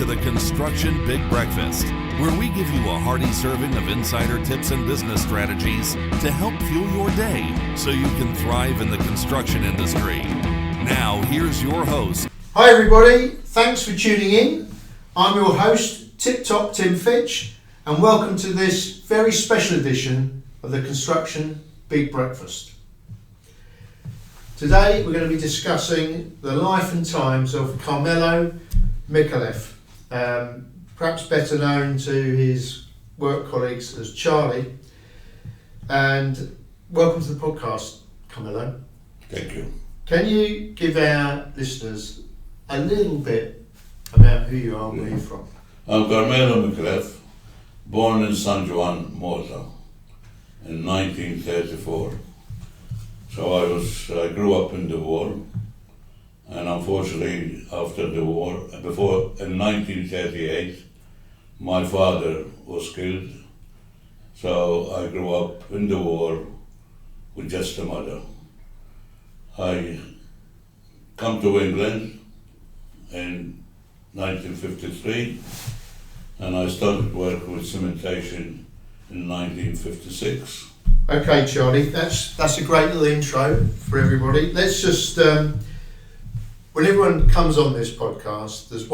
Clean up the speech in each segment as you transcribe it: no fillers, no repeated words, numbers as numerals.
to the Construction Big Breakfast, where we give you a hearty serving of insider tips and business strategies to help fuel your day so you can thrive in the construction industry. Now, here's your host. Hi everybody, thanks for tuning in. I'm your host, Tip-Top Tim Fitch, and welcome to this very special edition of the Construction Big Breakfast. Today we're going to be discussing the life and times of Carmello Micallef, perhaps better known to his work colleagues as Charlie. And welcome to the podcast, Carmello. Thank you. Can you give our listeners a little bit about who you are and where you're from? I'm Carmello Micallef, born in San Juan, Malta, in 1934. So I grew up in the war, and unfortunately after the war, in 1938, my father was killed. So I grew up in the war with just a mother. I come to England in 1953, and I started work with Cementation in 1956. Okay, Charlie, that's a great little intro for everybody. Let's just, when everyone comes on this podcast, there's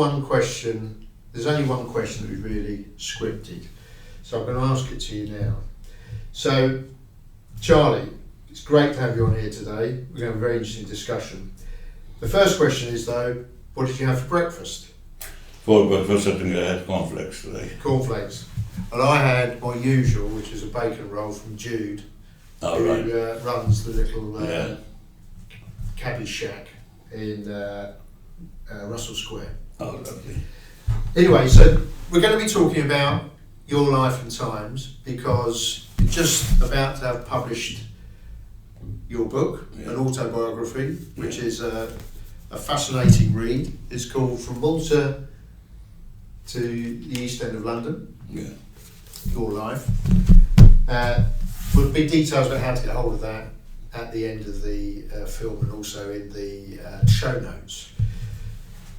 only one question that we've really scripted. So I'm going to ask it to you now. So, Charlie, it's great to have you on here today. We're going to have a very interesting discussion. The first question is though, what did you have for breakfast? For breakfast, I think I had cornflakes today. Cornflakes. And I had my usual, which is a bacon roll from Jude, who runs the little cabbage shack in Russell Square. Oh, lovely. Anyway, so we're going to be talking about your life and times because you're just about to have published your book, an autobiography, which is a fascinating read. It's called From Malta to the East End of London. Yeah. Your life. There'll be details about how to get hold of that at the end of the film and also in the show notes.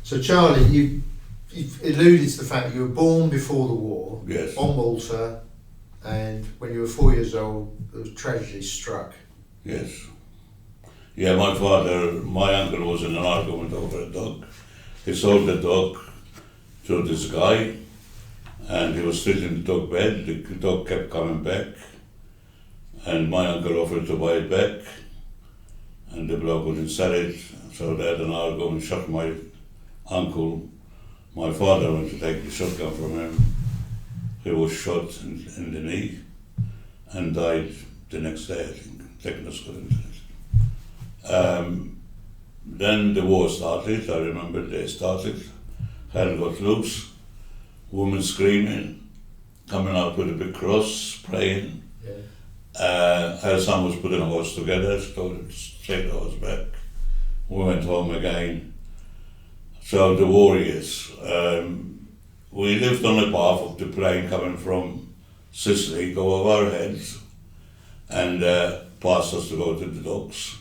So Charlie, you've alluded to the fact that you were born before the war, Yes. on Malta, and when you were 4 years old, there was tragedy struck. Yes. Yeah, my uncle was in an argument over a dog. He sold the dog to this guy, and he was sitting in the dog bed. The dog kept coming back, and my uncle offered to buy it back, and the bloke wouldn't sell it, so they had an argument, shot my uncle. My father went to take the shotgun from him. He was shot in the knee and died the next day, I think. Tetanus couldn't. Then the war started. I remember they started. Hell got loose. Women screaming, coming out with a big cross, praying. Yeah. Her son was putting a horse together, so to take the horse back. We went home again. So the warriors, we lived on the path of the plane coming from Sicily, go over our heads, and passed us to go to the docks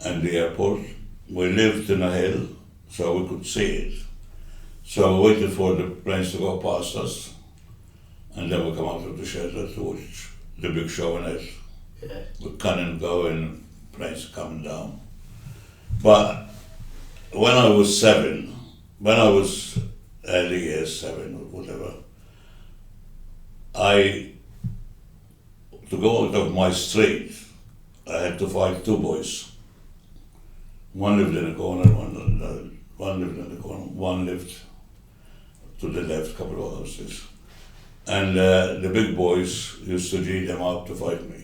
and the airport. We lived in a hill, so we could see it. So we waited for the planes to go past us, and then we come out of the shelter to watch the big show in it. Yeah. With cannon going, planes coming down. But when I was early years, 7 or whatever, to go out of my street, I had to fight two boys. One lived in the corner, one lived to the left, a couple of houses. And the big boys used to G them up to fight me.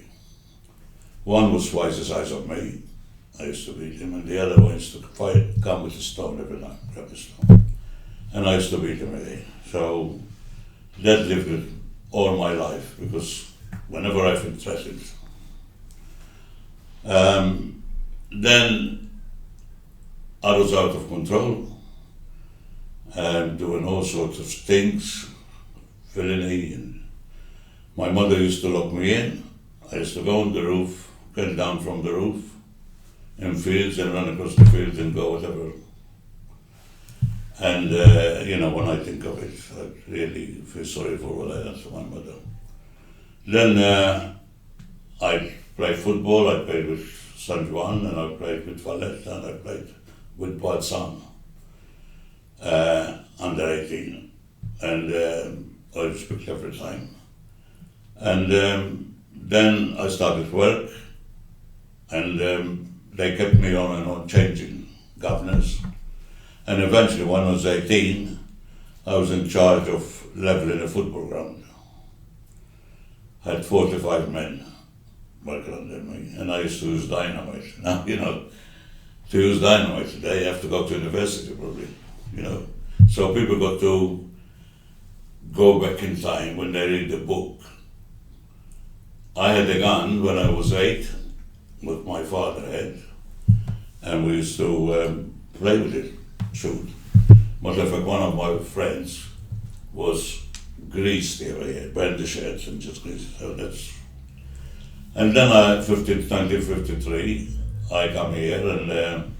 One was twice the size of me. I used to beat him, and the other one used to come with a stone every night, grab a stone. And I used to beat him again. So that lived with all my life, because whenever I felt threatened. Then I was out of control, doing all sorts of things, villainy, and my mother used to lock me in. I used to go on the roof, get down from the roof in fields and run across the fields and go whatever. And, when I think of it, I really feel sorry for what I done to my mother. Then I played football, I played with San Juan, and I played with Valletta, and I played with Boatsan, under 18. And I was picked every time. And then I started work, and they kept me on and on, changing governors. And eventually, when I was 18, I was in charge of leveling a football ground. I had 45 men working under me, and I used to use dynamite. Now, to use dynamite today, you have to go to university probably, So people got to go back in time when they read the book. I had a gun when I was 8, what my father had, and we used to play with it, shoot. Matter of fact, one of my friends was greased here, burned the shirts and just greased, so that's... And then 1953, I come here and...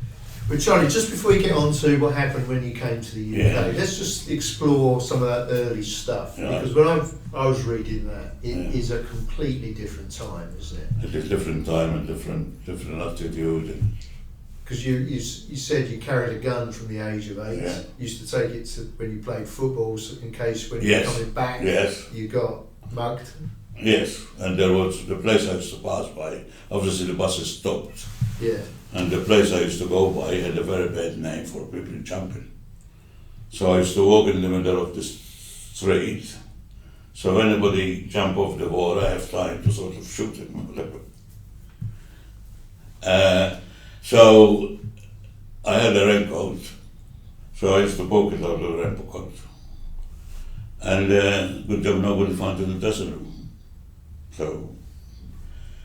But Charlie, just before we get on to what happened when you came to the UK, let's just explore some of that early stuff. Yeah. Because when I was reading that, it is a completely different time, isn't it? It's a different time and different attitude. Because you said you carried a gun from the age of 8. Yeah. You used to take it to when you played football, so in case when you were coming back, you got mugged. Yes, and there was the place I used to pass by. Obviously, the buses stopped. Yeah. And the place I used to go by had a very bad name for people jumping. So I used to walk in the middle of the street. So if anybody jump off the wall, I have time to sort of shoot him. So I had a raincoat. So I used to poke it out of the raincoat. And good job nobody found it in the dressing room. So,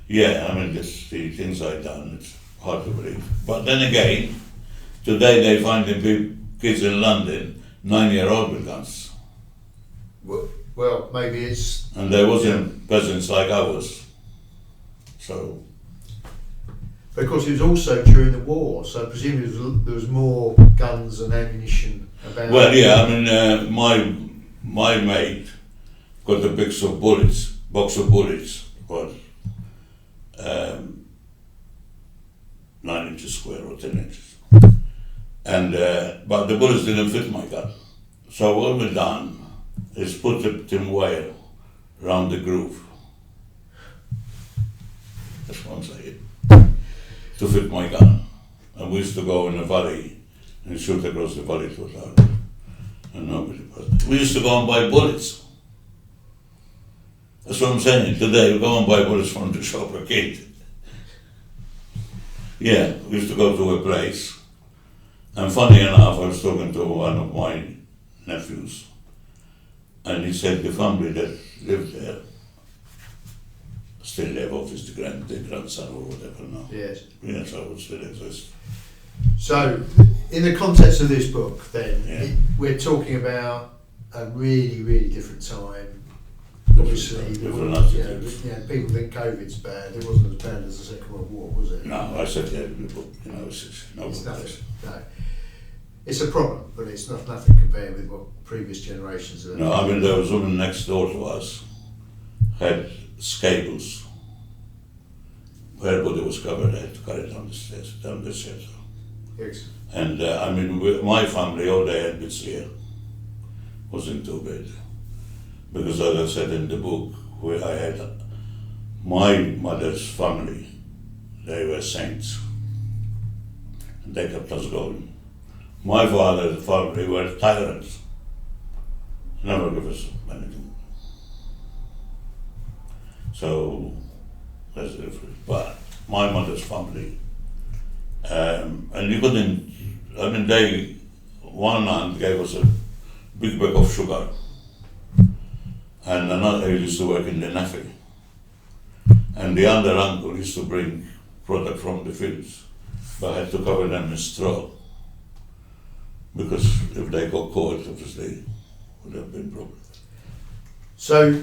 just the things I've done, it's hard to believe. But then again, today they find kids in London 9-year-old with guns. Well, maybe it's... And there wasn't peasants like I was. So... But of course it was also during the war, so presumably there was more guns and ammunition about... Well, yeah, my mate got a box of bullets, was 9 inches square or 10 inches. And, but the bullets didn't fit my gun. So what we done is put the tin wire around the groove. That's what I'm saying. To fit my gun. And we used to go in the valley and shoot across the valley to the and nobody was. We used to go and buy bullets. That's what I'm saying. Today we go and buy bullets from the shop a kid. Yeah, we used to go to a place, and funny enough, I was talking to one of my nephews, and he said the family that lived there still live, obviously the grandson or whatever now. Yes. Yes, I would still exist. So, in the context of this book, then, we're talking about a really, really different time. Obviously, people think COVID's bad. It wasn't as bad as the Second World War, was it? No, I said in the book, it's nothing. No. It's a problem, but it's nothing compared with what previous generations have. No, there was a woman next door to us, had scables. Her body was covered, I had to carry it down the stairs. Yes. And my family, all they had bits here. Wasn't too bad. Because as I said in the book, where I had my mother's family, they were saints. And they kept us going. My father's family were tyrants. Never give us anything. So, that's the difference. But my mother's family, and you couldn't, one aunt gave us a big bag of sugar. And another used to work in the Navy. And the other uncle used to bring product from the fields, but I had to cover them in straw. Because if they got caught, obviously, would have been problems. So,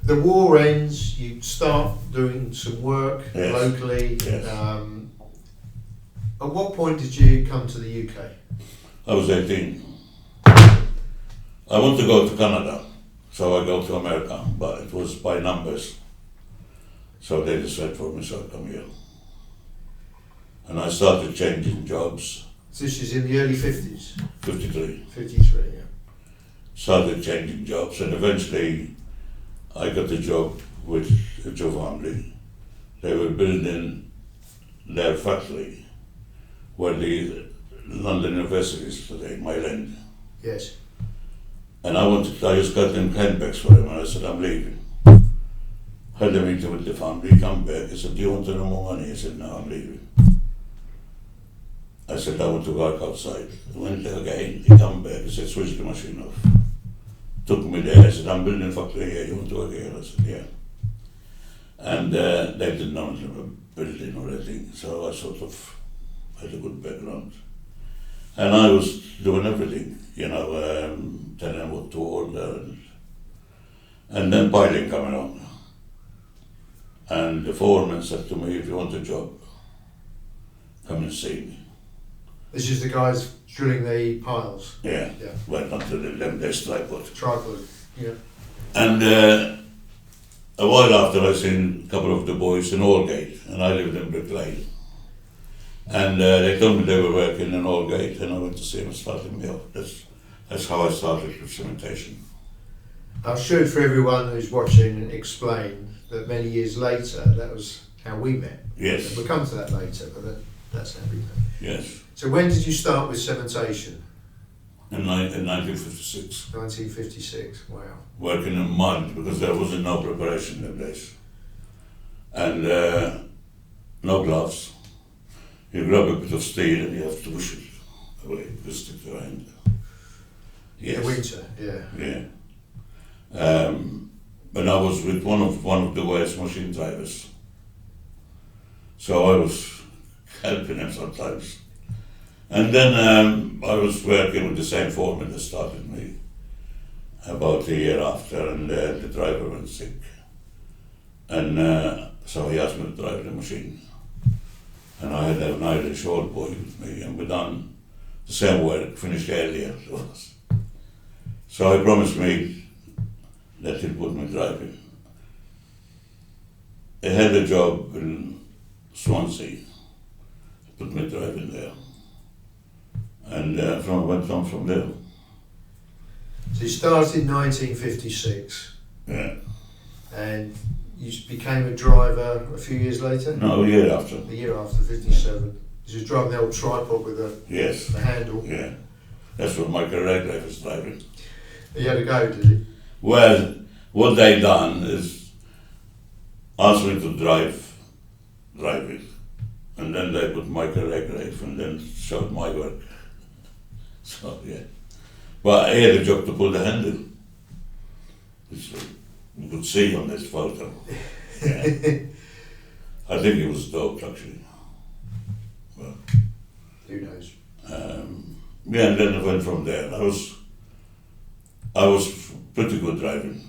the war ends, you start doing some work locally. Yes. At what point did you come to the UK? I was 18. I want to go to Canada, so I go to America, but it was by numbers. So they decided for me, so I come here. And I started changing jobs. This is in the early 50s? 53. 53, yeah. Started changing jobs, and eventually I got a job with a Joe family. They were building their factory where the London University is today, my land. Yes. And I just got them handbags for him, and I said, I'm leaving. Had a meeting with the family, come back. I said, do you want to know more money? He said, no, I'm leaving. I said, I want to work outside. I went there again, he come back, he said, switch the machine off. Took me there, I said, I'm building a factory here, you want to work here? I said, yeah. And they didn't know anything about building or anything, so I sort of had a good background. And I was doing everything, telling them what to order. And then piling coming on. And the foreman said to me, if you want a job, come and see me. This is the guys drilling the piles? Yeah. Yeah. Well, not drilling them, there's tripod. Tripod, yeah. And a while after I seen a couple of the boys in Aldgate, and I lived in Brick Lane. And they told me they were working in Aldgate, and I went to see them and started me off. That's how I started with Cementation. I should, for everyone who's watching, explain that many years later, that was how we met. Yes. We'll come to that later, but that's how we met. Yes. So when did you start with Cementation? In 1956. 1956, wow. Working in mud, because there wasn't no preparation in the place. And no gloves. You grab a bit of steel and you have to push it away, because it stick to your hand. Yes. In the winter, yeah. Yeah. But I was with one of the worst machine drivers. So I was helping him sometimes. And then I was working with the same foreman that started me about a year after, and the driver went sick. And so he asked me to drive the machine. And I had an Irish old boy with me, and we done the same work, finished earlier. So he promised me that he'd put me driving. He had a job in Swansea, put me driving there. And went on from there. So you started in 1956. Yeah. And you became a driver a few years later? No, a year after. A year after, 57. You was driving the old tripod with Yes. the handle? Yeah. That's what Michael Redgrave was driving. He had a go, did he? Well, what they done is asked me to drive it. And then they put Michael Redgrave and then showed my work. So, yeah. But he had a job to pull the handle, which you could see on this photo. Yeah. I think it was doped, actually. Well, who knows? Yeah, and then I went from there. I was pretty good driving.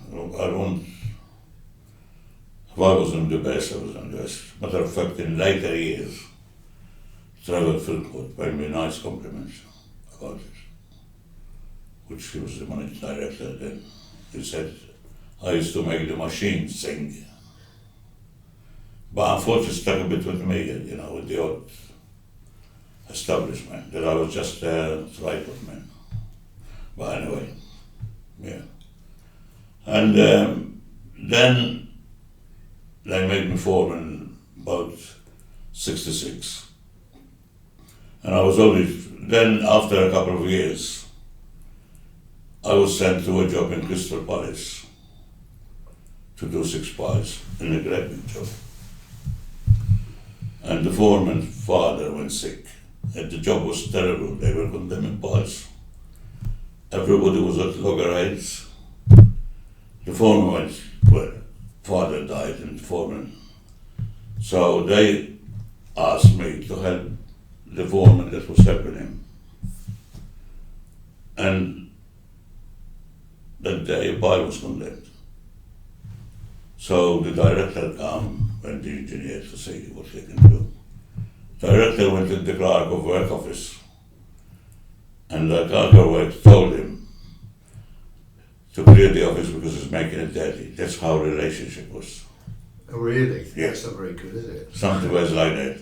If I wasn't the best, I wasn't the best. Matter of fact, in later years, Trevor Philpott paid me nice compliments about it, which he was the managing director then. He said, I used to make the machine sing. But unfortunately, it stuck a bit with me, with the old establishment, that I was just a tripod man. But anyway, yeah. And then they made me foreman about 66. And I was then after a couple of years, I was sent to a job in Crystal Palace to do 6 pies in a grabbing job. And the foreman's father went sick, and the job was terrible. They were condemning pies. Everybody was at loggerheads. The foreman went, father died, and the foreman. So they asked me to help the foreman that was helping him. And that day a pie was condemned. So the director came and the engineer to see what they can do. Director went to the clerk of work office, and the clerk of work told him to clear the office because he's making it dirty. That's how the relationship was. Oh, really? Yeah. That's not very good, is it? Something was like that.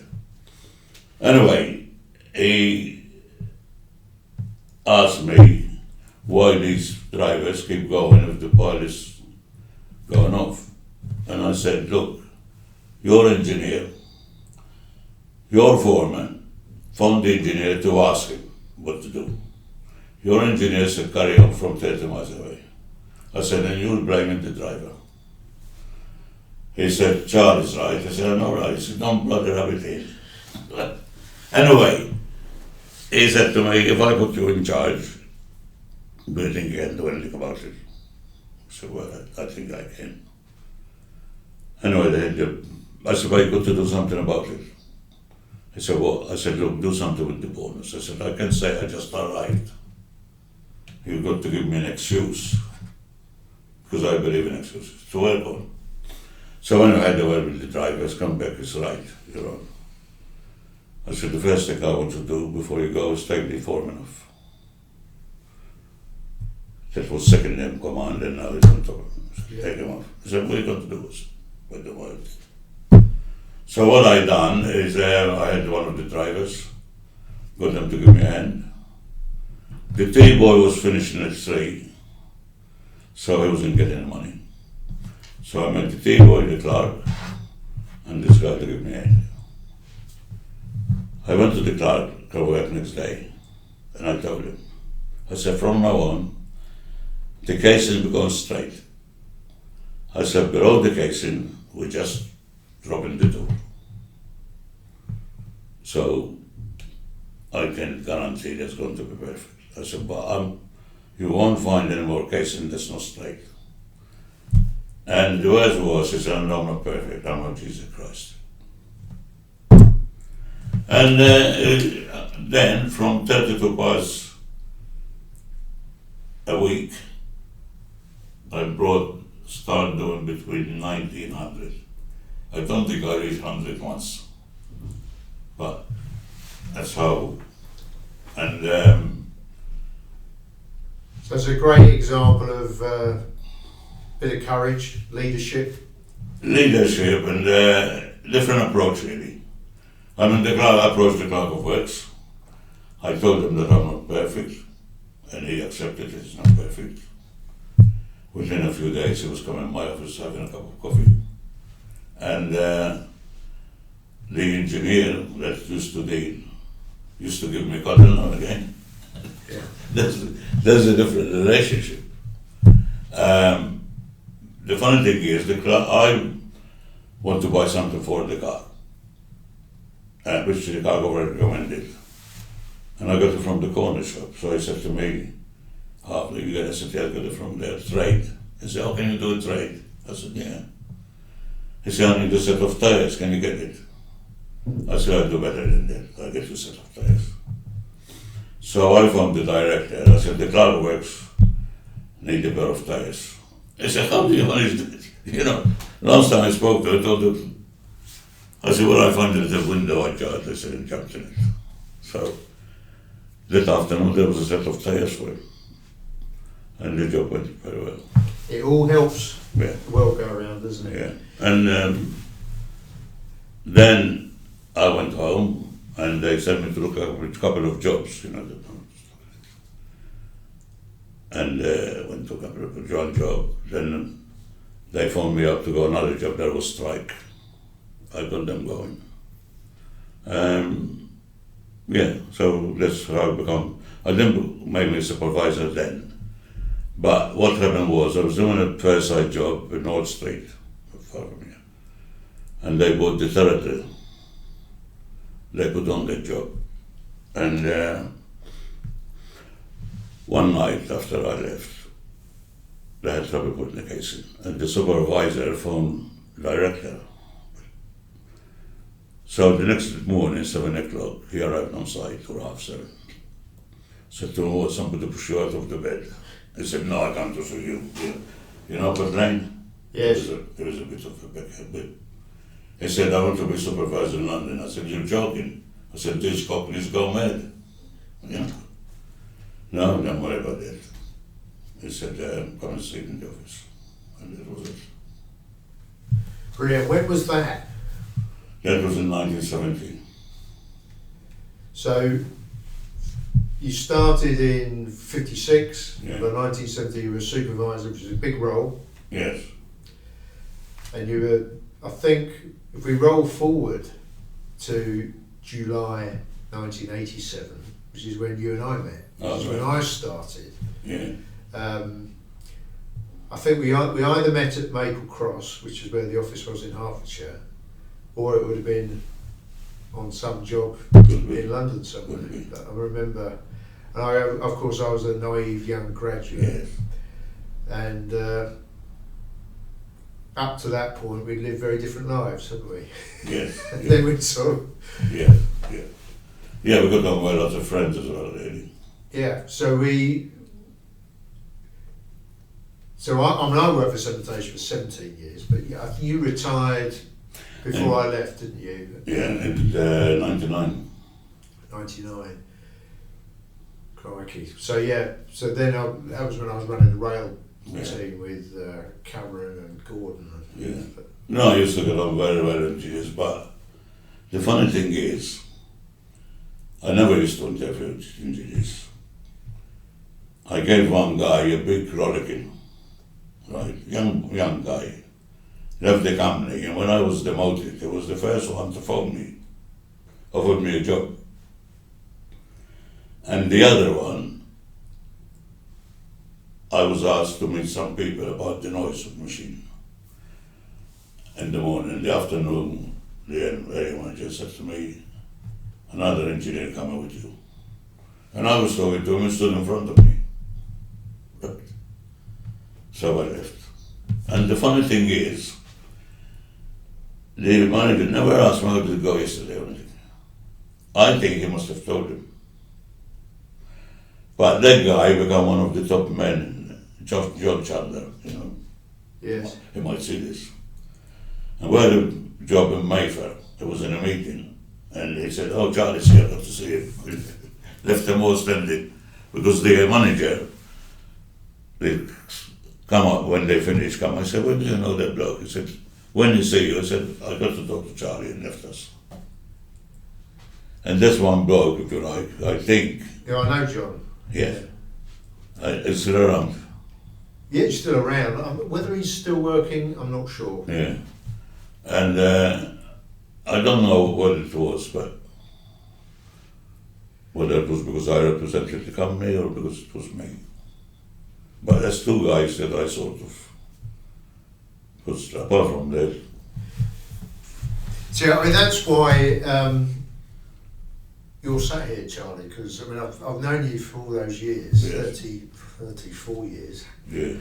Anyway, he asked me why these drivers keep going if the pile is going off. And I said, look, your engineer, your foreman, phoned the engineer to ask him what to do. Your engineer said, carry on from 30 miles away. I said, and you'll blame the driver. He said, Charlie's right. I said, I'm all right. He said, don't bloody rub it in. Anyway, he said to me, if I put you in charge, do you think you can do anything about it? I said, well, I think I can. Anyway, I said, well, you got to do something about it. He said, well, I said, look, do something with the bonus. I said, I can say I just arrived. You've got to give me an excuse, because I believe in excuses, to work on. So when I had the word with the drivers, come back, it's right, you're on. I said, the first thing I want to do before you go is take the foreman off. That was second in command, and now he's on top of him. I said, take him off. I said, what are you going to do? With the word. So what I done is I had one of the drivers, got them to give me a hand. The tea boy was finishing at 3, so he wasn't getting the money. So I met the tea boy, the clerk, and this guy to give me a hand. I went to the clerk to work next day, and I told him, I said, from now on, the casing becomes straight. I said, below the casing, we just drop in the door. So I can guarantee that's going to be perfect. I said, but you won't find any more casing that's not straight. And the words was, he said, no, I'm not perfect, I'm not Jesus Christ. And then from 32 bars a week, I started doing between 90 and 100. I don't think I reached 100 once, but that's how. And so it's a great example of bit of courage, leadership. Leadership and different approach, really. I mean, I approached the clerk of works. I told him that I'm not perfect, and he accepted it's not perfect. Within a few days, he was coming to my office having a cup of coffee. And the engineer that used to give me cotton now and again. Yeah. There's a different relationship. The funny thing is, I want to buy something for the car, which the cargo recommended. And I got it from the corner shop. So he said to me, after you get a certificate, I got it from their trade. He said, how can you do a trade? I said, yeah. He said, I need a set of tires, can you get it? I said, I'll do better than that, I'll get you a set of tires. So I found the director, I said, the car works, need a pair of tires. He said, how do you manage that? You know, last time I spoke to him, I told him, I said, well, I found it at the window I got, I said, and jumped in it. So that afternoon there was a set of tires for him. And the job went very well. It all helps Yeah. the world go around, doesn't it? Yeah. And then I went home and they sent me to look at a couple of jobs, you know. And went to a couple of jobs. Then they phoned me up to go another job. There was strike. I got them going. Yeah, so that's how I become. I didn't make me a supervisor then. But what happened was I was doing a per-side job in North Street, far from here. And they bought the territory. They put on that job. And one night after I left, they had trouble putting the case in. And the supervisor phoned the director. So the next morning, 7 o'clock, he arrived on site for 7:30. Said to him, "What, somebody push you out of the bed?" He said, "No, I can't see you." You know, but Lane? Yes. There was a bit of a backhead bit. He said, "I want to be supervisor in London." I said, "You're joking." I said, "These cockneys go mad." You know? No, don't worry about that. He said, come and sleep in the office. And that was it. Brilliant. When was that? That was in 1970. So you started in 56, Yeah. by 1970 you were a supervisor, which is a big role. Yes. And you were, I think, if we roll forward to July 1987, which is when you and I met, which is when I started. Yeah. I think we either met at Maple Cross, which is where the office was in Hertfordshire, or it would have been on some job in London somewhere. But I remember, and of course I was a naive young graduate, Yes. and up to that point we'd lived very different lives, hadn't we? Yes. And Yeah. then we'd sort of, Yeah. Yeah. Yeah, we got on with lots of friends as well, really. yeah, so I worked for Cementation for 17 years, but yeah, I think you retired before I left, didn't you? Yeah, in 99. 99. Crikey. So yeah, so then that was when I was running the rail team with Cameron and Gordon. Yeah. No, I used to get on very well in GS, but the funny thing is, I never used to interview engineers. I gave one guy a big rollicking, right, young guy, left the company, and when I was demoted, he was the first one to phone me, offered me a job. And the other one, I was asked to meet some people about the noise of the machine. In the morning, in the afternoon, the area manager said to me, another engineer coming with you. And I was talking to him, he stood in front of me. So I left. And the funny thing is, the manager never asked me how did it go yesterday or anything. I think he must have told him. But that guy became one of the top men, John Chandler, you know. Yes. He might see this. And we had a job in Mayfair. It was in a meeting. And he said, oh, Charlie's here, I'd love to see him. Left them all standing. Because the manager, they come up, when they finished, come. I said, when do you know that bloke? He said, when you see you? I said, I got to talk to Charlie, and left us. And that's one bloke, if you like, I think. Yeah, I know John. Yeah. It's still around. Yeah, he's still around. Whether he's still working, I'm not sure. Yeah. And I don't know what it was, but whether it was because I represented the company or because it was me. But there's two guys that I sort of, because apart from that. See, I mean, that's why you're sat here, Charlie, because I mean, I've known you for all those years, Yes. 34 years. Yeah.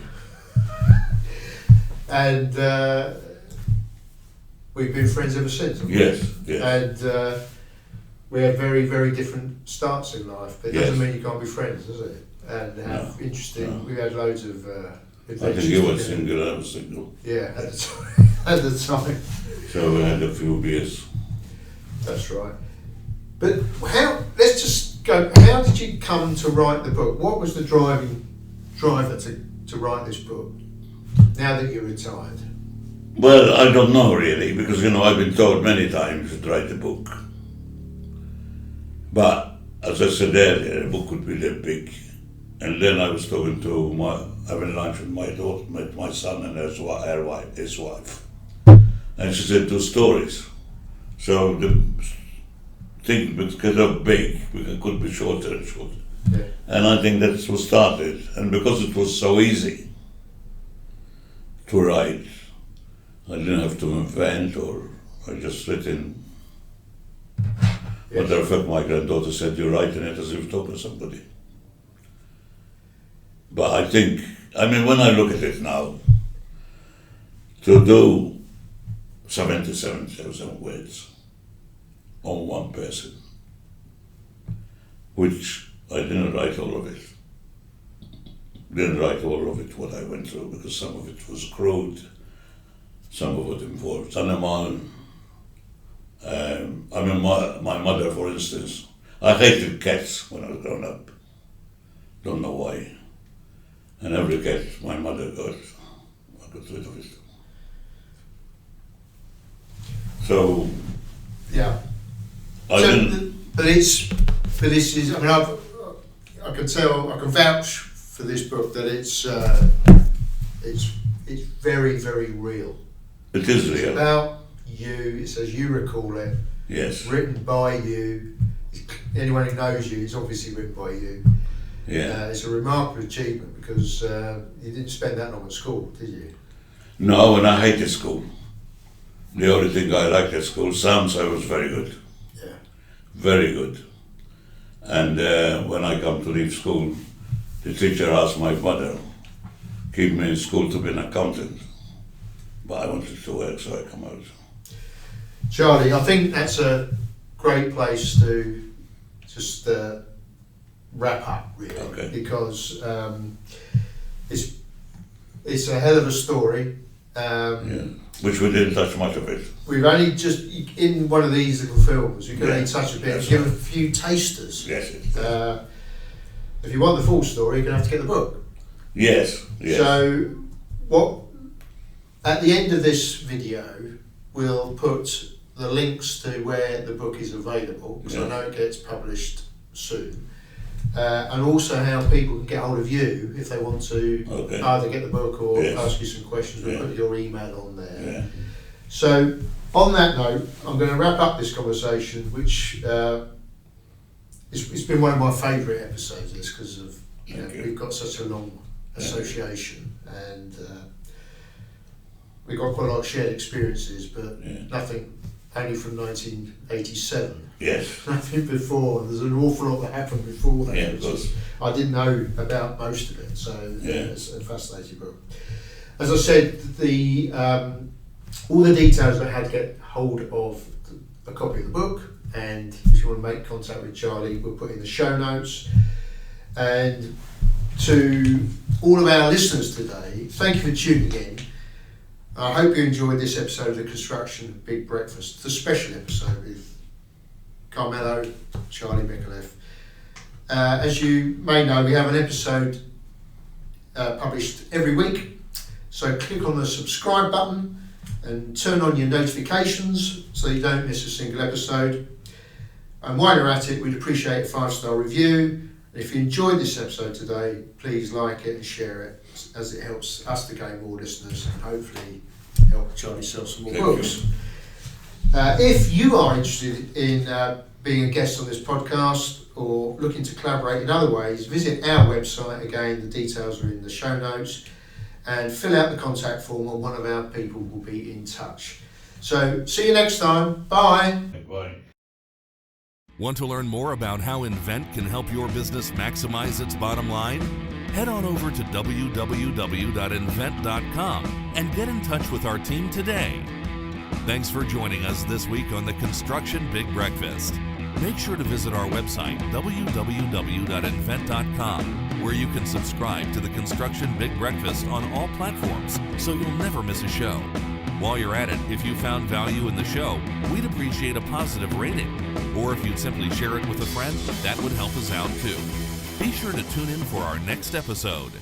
And we've been friends ever since. haven't we? Yes, yes. And we had very, very different starts in life, but it doesn't Yes. mean you can't be friends, does it? And have interesting, no. we've had loads of I adventures think you were together. single, I was single. Yeah, at the time. At the time. So we had a few beers. That's right. But let's just go, how did you come to write the book? What was the driver to write this book, now that you're retired? Well, I don't know really, because you know, I've been told many times to write a book. But as I said earlier, a book could be that big. And then I was talking to having lunch with my daughter, met my son and his wife. And she said 2 stories. So the thing because of big, it could be shorter and shorter. Yeah. And I think that's what started. And because it was so easy to write, I didn't have to invent, or I just written. Yes. Matter of fact, my granddaughter said, you're writing it as if you're talking to somebody. But I think, I mean, when I look at it now, to do 77,000 words on one person, which I didn't write all of it. Didn't write all of it, what I went through, because some of it was crude, some of it involved animal. I mean, my mother, for instance, I hated cats when I was growing up. Don't know why. And every cat my mother got, I got rid of it. So, Yeah. I didn't, But this is. I mean, I can tell. I can vouch for this book that it's very, very real. it is It's real. about you. It's as you recall it. Yes. Written by you. Anyone who knows you, it's obviously written by you. Yeah. It's a remarkable achievement because you didn't spend that long at school, did you? No, and I hated school. The only thing I liked at school, science, I was very good. Yeah. Very good. And when I come to leave school, the teacher asked my mother, keep me in school to be an accountant. But I wanted to work, so I come out. Charlie, I think that's a great place to just wrap up, really, Okay. because it's a hell of a story. Yeah. Which we didn't touch much of it. We've only just, in one of these little films, we can Yeah, only touch a bit and that's give right. a few tasters. Yes. If you want the full story, you're going to have to get the book. Yes. So, at the end of this video, we'll put the links to where the book is available, because I know it gets published soon, and also how people can get hold of you if they want to either get the book or ask you some questions. We'll put your email on there. Yeah. So, on that note, I'm going to wrap up this conversation, which it's been one of my favourite episodes, because of we've got such a long association, and we've got quite a lot of shared experiences, but nothing only from 1987. Yes. Nothing before. There's an awful lot that happened before that. Yeah, which is, I didn't know about most of it, so it's a fascinating book. As I said, the all the details I had to get hold of a copy of the book, and if you want to make contact with Charlie, we'll put in the show notes. And to all of our listeners today, thank you for tuning in. I hope you enjoyed this episode of the Construction Big Breakfast, the special episode with Carmello Charlie Micallef. As you may know, we have an episode published every week, so click on the subscribe button and turn on your notifications so you don't miss a single episode. And while you're at it, we'd appreciate a 5-star review. And if you enjoyed this episode today, please like it and share it, as it helps us to gain more listeners and hopefully help Charlie sell some more books. If you are interested in being a guest on this podcast or looking to collaborate in other ways, visit our website. Again, the details are in the show notes, and fill out the contact form, and one of our people will be in touch. So, see you next time. Bye. Bye. Want to learn more about how Invennt can help your business maximize its bottom line? Head on over to www.inventt.com and get in touch with our team today. Thanks for joining us this week on the Construction Big Breakfast. Make sure to visit our website, www.inventt.com, where you can subscribe to the Construction Big Breakfast on all platforms so you'll never miss a show. While you're at it, if you found value in the show, we'd appreciate a positive rating. Or if you'd simply share it with a friend, that would help us out too. Be sure to tune in for our next episode.